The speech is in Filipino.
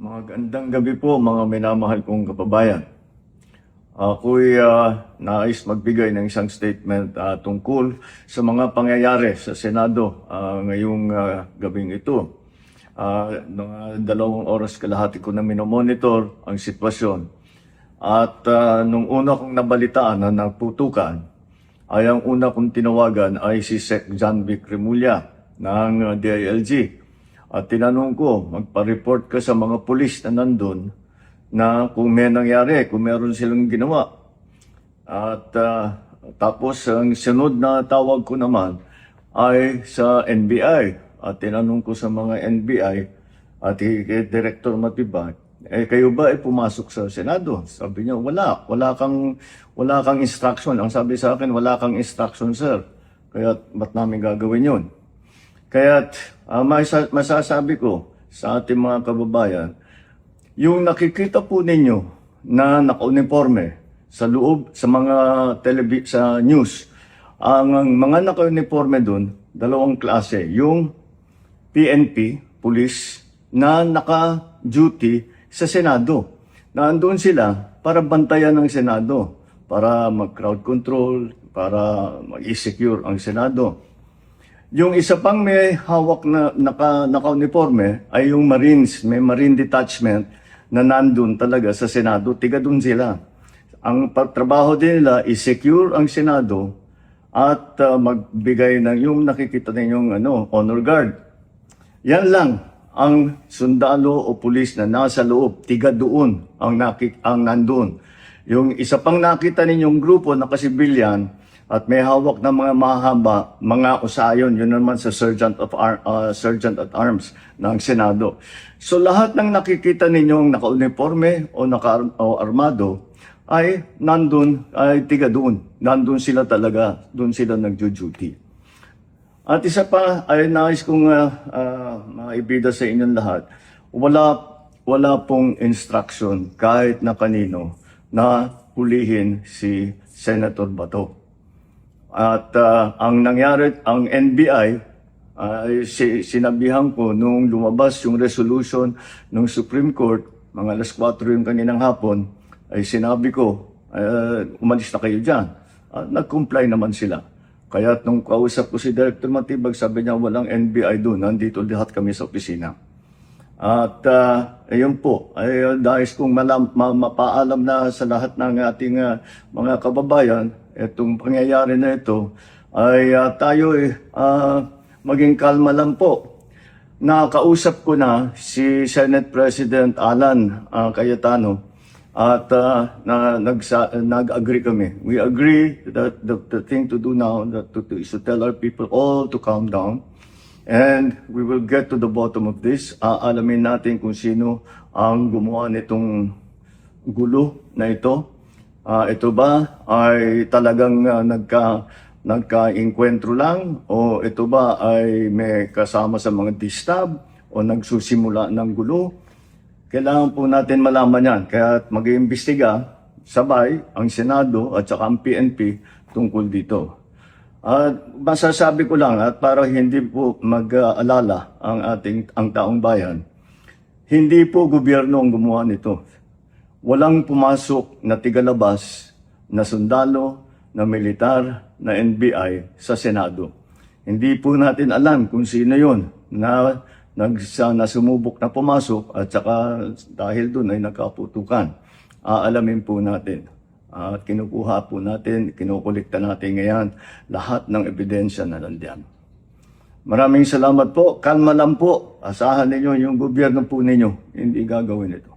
Magandang gabi po mga minamahal kong kababayan. Ako'y nais magbigay ng isang statement tungkol sa mga pangyayari sa Senado ngayong gabing ito. Mga 2 oras kalahati ko na minomonitor ang sitwasyon. At nung una kong nabalitaan na naputukan, ay ang una kong tinawagan ay si Sec. John Vic Remulla ng DILG. At tinanong ko, magpa-report ka sa mga pulis na nandun na kung may nangyari, kung meron silang ginawa. At tapos ang sunod na tawag ko naman ay sa NBI. At tinanong ko sa mga NBI at kay Director Matibag, kayo ba ay pumasok sa Senado? Sabi niya, wala kang instruction. Ang sabi sa akin, wala kang instruction, sir. Kaya ba't namin gagawin yun? Kaya't masasabi ko sa ating mga kababayan, yung nakikita po ninyo na naka-uniforme sa loob, sa mga sa news, ang mga naka-uniforme doon, 2 klase. Yung PNP, police, na naka-duty sa Senado. Nandoon sila para bantayan ng Senado, para mag-crowd control, para mag-secure ang Senado. Yung isa pang may hawak na naka-uniforme ay yung Marines, may Marine Detachment na nandun talaga sa Senado, tiga dun sila. Ang trabaho din nila is secure ang Senado at magbigay ng yung nakikita ninyong honor guard. Yan lang ang sundalo o pulis na nasa loob, tiga doon ang nandun. Yung isa pang nakita ninyong grupo na kasibilyan, at may hawak na mga mahaba, mga usayon, yun naman sa Sergeant at Arms ng Senado. So lahat ng nakikita ninyong naka-uniforme o naka-armado ay nandun, ay tiga doon. Nandun sila talaga, doon sila nagjo-duty. At isa pa ay nais kong maibida sa inyong lahat, wala pong instruction kahit na kanino na hulihin si Senator Bato. At ang nangyari, ang NBI, sinabihan ko nung lumabas yung resolution ng Supreme Court, mga 4:00 yung kaninang hapon, ay sinabi ko, umalis na kayo dyan. Nag-comply naman sila. Kaya nung kausap ko si Director Matibag, sabi niya walang NBI doon, nandito lahat kami sa opisina. At ayun po, ay dahil kong mapaalam na sa lahat ng ating mga kababayan, itong pangyayari na ito, ay tayo maging kalma lang po. Nakausap ko na si Senate President Alan Cayetano at nag-agree kami. We agree that the thing to do now is to tell our people all to calm down. And we will get to the bottom of this. Alamin natin kung sino ang gumawa nitong gulo na ito. Ito ba ay talagang nagka-inkwentro lang? O ito ba ay may kasama sa mga distab? O nagsusimula ng gulo? Kailangan po natin malaman yan. Kaya mag-iimbestiga sabay ang Senado at saka ang PNP tungkol dito. Masasabi ko lang at para hindi po mag-alala ang taong bayan, hindi po gobyerno ang gumawa nito. Walang pumasok na tigalabas na sundalo, na militar, na NBI sa Senado. Hindi po natin alam kung sino yun na sumubok na pumasok at saka dahil doon ay nagkaputukan. Aalamin po natin. At kinukuha po natin, kinukulikta natin ngayon lahat ng ebidensya na nandiyan. Maraming salamat po. Kalma lang po. Asahan ninyo yung gobyerno po ninyo. Hindi gagawin ito.